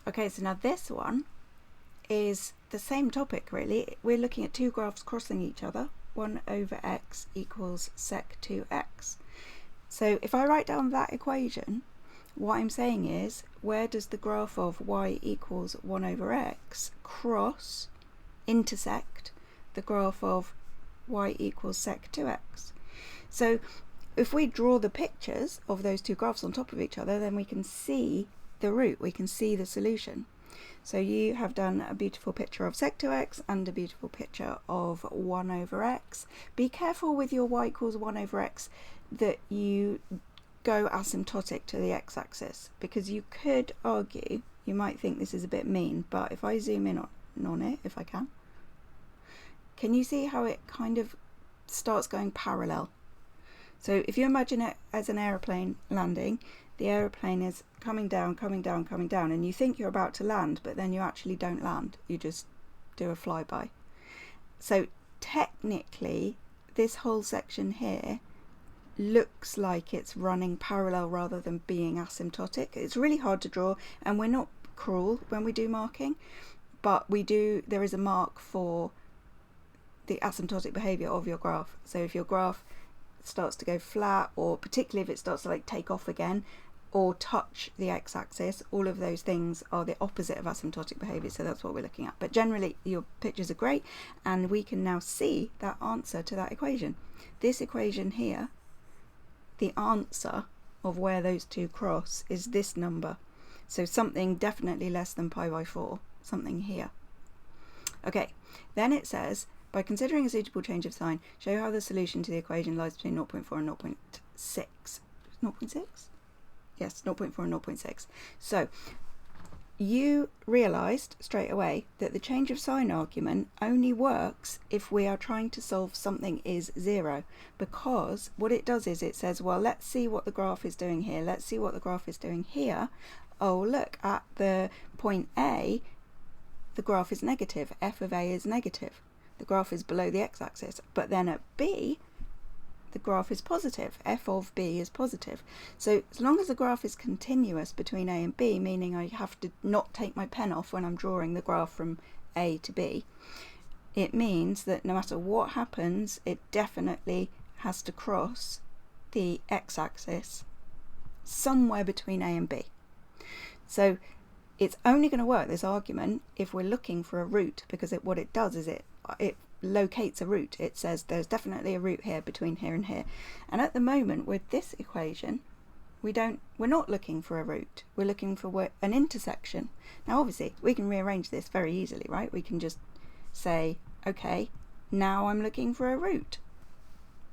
Okay, so now this one is the same topic really. We're looking at two graphs crossing each other. 1 over x equals sec 2x. So if I write down that equation, what I'm saying is, where does the graph of y equals 1 over x intersect the graph of y equals sec 2x? So if we draw the pictures of those two graphs on top of each other, then we can see the root, we can see the solution. So you have done a beautiful picture of sec 2x and a beautiful picture of 1 over x. Be careful with your y equals 1 over x that you go asymptotic to the x-axis, because you could argue, you might think this is a bit mean, but if I zoom in on it, if I can you see how it kind of starts going parallel? So if you imagine it as an aeroplane landing, the aeroplane is coming down, coming down, coming down, and you think you're about to land, but then you actually don't land. You just do a flyby. So technically, this whole section here looks like it's running parallel rather than being asymptotic. It's really hard to draw, and we're not cruel when we do marking, but there is a mark for the asymptotic behavior of your graph. So if your graph starts to go flat, or particularly if it starts to like take off again or touch the x-axis, all of those things are the opposite of asymptotic behavior, so that's what we're looking at. But generally your pictures are great, and we can now see that answer to that equation. This equation here, the answer of where those two cross is this number, so something definitely less than pi by 4, something here. Okay, then it says, by considering a suitable change of sign, show how the solution to the equation lies between 0.4 and 0.6. 0.6? Yes, 0.4 and 0.6. So you realised straight away that the change of sign argument only works if we are trying to solve something is 0, because what it does is it says, well, let's see what the graph is doing here, let's see what the graph is doing here. Oh, look, at the point A, the graph is negative, f of A is negative. The graph is below the x-axis, but then at B, the graph is positive, f of B is positive. So as long as the graph is continuous between A and B, meaning I have to not take my pen off when I'm drawing the graph from A to B, it means that no matter what happens, it definitely has to cross the x-axis somewhere between A and B. So it's only going to work, this argument, if we're looking for a root, because what it does is it locates a root. It says there's definitely a root here between here and here. And at the moment with this equation, we're not looking for a root, we're looking for an intersection. Now obviously we can rearrange this very easily, right? We can just say, okay, now I'm looking for a root,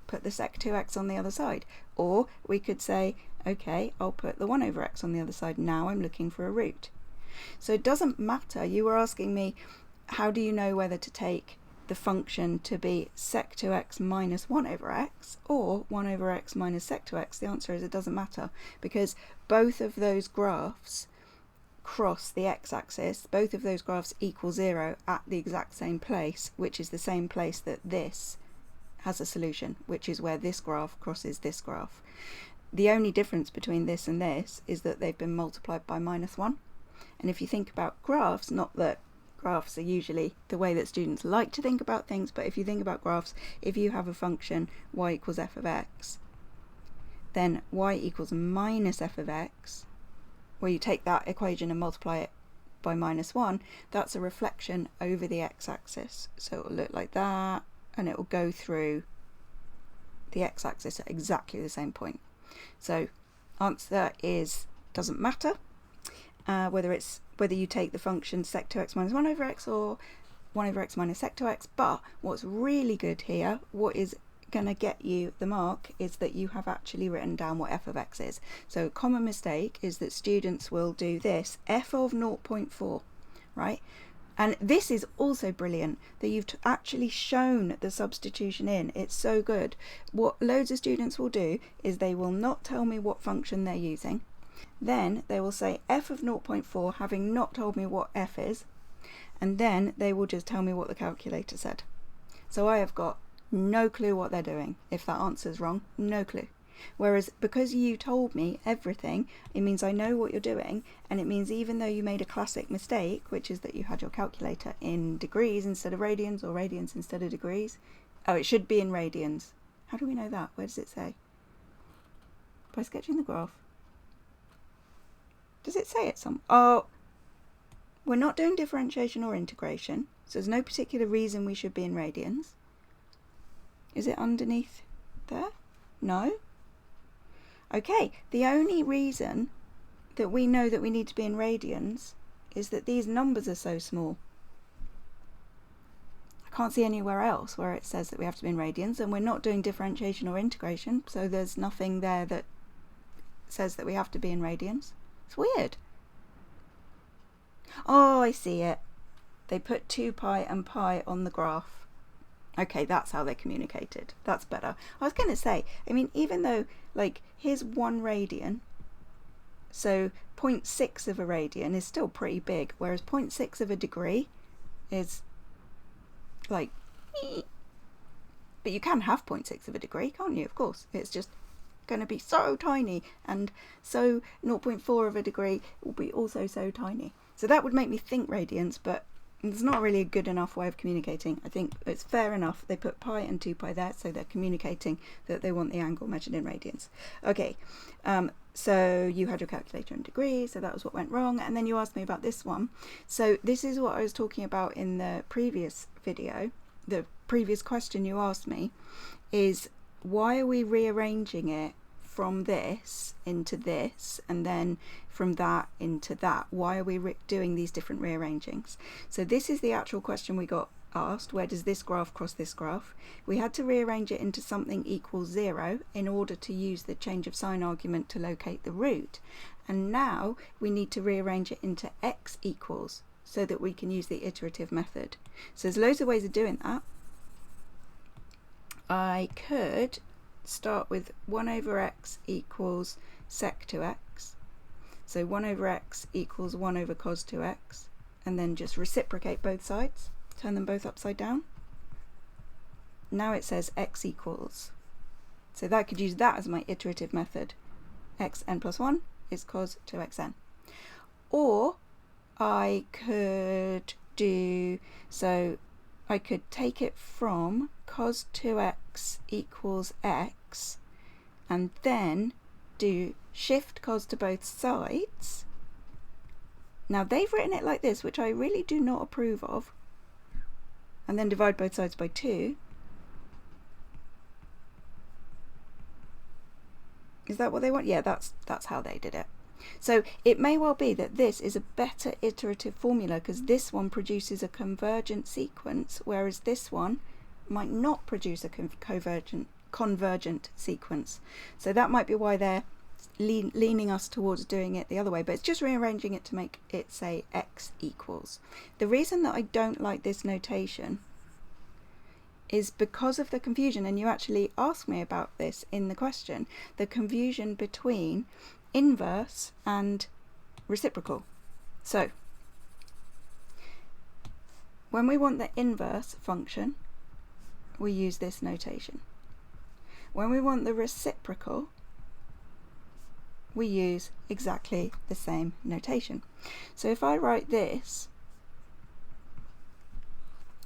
put the sec 2x on the other side. Or we could say, okay, I'll put the 1 over x on the other side, now I'm looking for a root. So it doesn't matter. You were asking me, how do you know whether to take the function to be sec 2x minus 1 over x or 1 over x minus sec 2x? The answer is it doesn't matter, because both of those graphs cross the x-axis, both of those graphs equal 0 at the exact same place, which is the same place that this has a solution, which is where this graph crosses this graph. The only difference between this and this is that they've been multiplied by minus 1. And if you think about graphs, not that graphs are usually the way that students like to think about things, but if you think about graphs, if you have a function y equals f of x, then y equals minus f of x, where you take that equation and multiply it by minus 1, that's a reflection over the x-axis. So it will look like that, and it will go through the x-axis at exactly the same point. So answer is doesn't matter whether you take the function sec 2x minus 1 over x or 1 over x minus sec 2x, but what's really good here, what is going to get you the mark, is that you have actually written down what f of x is. So a common mistake is that students will do this, f of 0.4, right? And this is also brilliant, that you've actually shown the substitution in. It's so good. What loads of students will do is they will not tell me what function they're using. Then they will say f of 0.4, having not told me what f is, and then they will just tell me what the calculator said. So I have got no clue what they're doing. If that answer's wrong, no clue. Whereas because you told me everything, it means I know what you're doing, and it means even though you made a classic mistake, which is that you had your calculator in degrees instead of radians, or radians instead of degrees. Oh, it should be in radians. How do we know that? Where does it say? By sketching the graph. Does it say it some? Oh, we're not doing differentiation or integration, so there's no particular reason we should be in radians. Is it underneath there? No? Okay, the only reason that we know that we need to be in radians is that these numbers are so small. I can't see anywhere else where it says that we have to be in radians, and we're not doing differentiation or integration, so there's nothing there that says that we have to be in radians. It's weird. Oh, I see it. They put 2 pi and pi on the graph. Okay, that's how they communicated. That's better. I was going to say, I mean, even though, like, here's 1 radian, so 0.6 of a radian is still pretty big, whereas 0.6 of a degree is, like, but you can have 0.6 of a degree, can't you? Of course. It's just going to be so tiny, and so 0.4 of a degree will be also so tiny. So that would make me think radians, but it's not really a good enough way of communicating. I think it's fair enough. They put pi and 2 pi there, so they're communicating that they want the angle measured in radians. Okay, so you had your calculator in degrees, so that was what went wrong. And then you asked me about this one. So this is what I was talking about in the previous video. The previous question you asked me is, why are we rearranging it from this into this, and then from that into that? Why are we doing these different rearrangings? So this is the actual question we got asked. Where does this graph cross this graph? We had to rearrange it into something equals 0 in order to use the change of sign argument to locate the root. And now we need to rearrange it into x equals, so that we can use the iterative method. So there's loads of ways of doing that. I could start with 1 over x equals sec 2x. So 1 over x equals 1 over cos 2x, and then just reciprocate both sides, turn them both upside down. Now it says x equals. So that I could use that as my iterative method. xn plus 1 is cos 2xn. Or I could do, so I could take it from cos 2x equals x, and then do shift cos to both sides. Now they've written it like this, which I really do not approve of, and then divide both sides by 2. Is that what they want? Yeah, that's how they did it. So it may well be that this is a better iterative formula, because this one produces a convergent sequence, whereas this one might not produce a convergent sequence. So that might be why they're leaning us towards doing it the other way, but it's just rearranging it to make it say x equals. The reason that I don't like this notation is because of the confusion, and you actually asked me about this in the question, the confusion between inverse and reciprocal. So when we want the inverse function, we use this notation. When we want the reciprocal, we use exactly the same notation. So if I write this,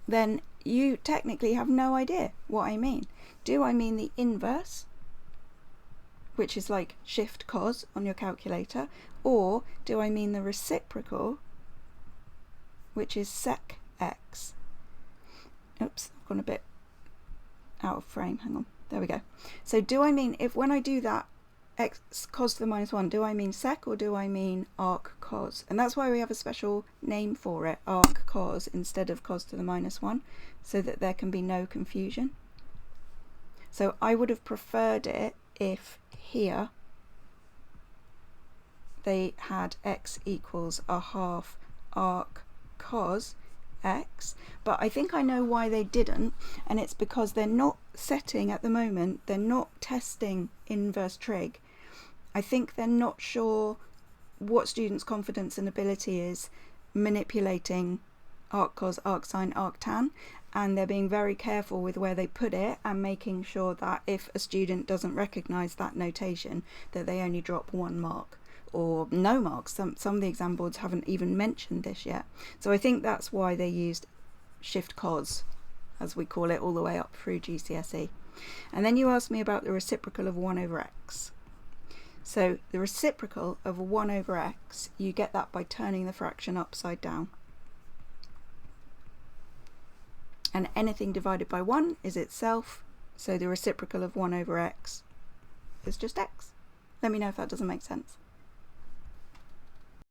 then you technically have no idea what I mean. Do I mean the inverse, which is like shift cos on your calculator, or do I mean the reciprocal, which is sec x? Oops, I've gone a bit out of frame, hang on, there we go. So do I mean, if when I do that x cos to the minus 1, do I mean sec or do I mean arc cos? And that's why we have a special name for it, arc cos, instead of cos to the minus 1, so that there can be no confusion. So I would have preferred it if here they had x equals a half arc cos x, but I think I know why they didn't, and it's because they're not setting at the moment, they're not testing inverse trig. I think they're not sure what students' confidence and ability is manipulating arc cos, arc sine, arc tan, and they're being very careful with where they put it and making sure that if a student doesn't recognize that notation, that they only drop 1 mark or no marks. Some of the exam boards haven't even mentioned this yet. So I think that's why they used Shift Cos, as we call it, all the way up through GCSE. And then you asked me about the reciprocal of 1 over x. So the reciprocal of 1 over x, you get that by turning the fraction upside down. And anything divided by 1 is itself, so the reciprocal of 1 over x is just x. Let me know if that doesn't make sense.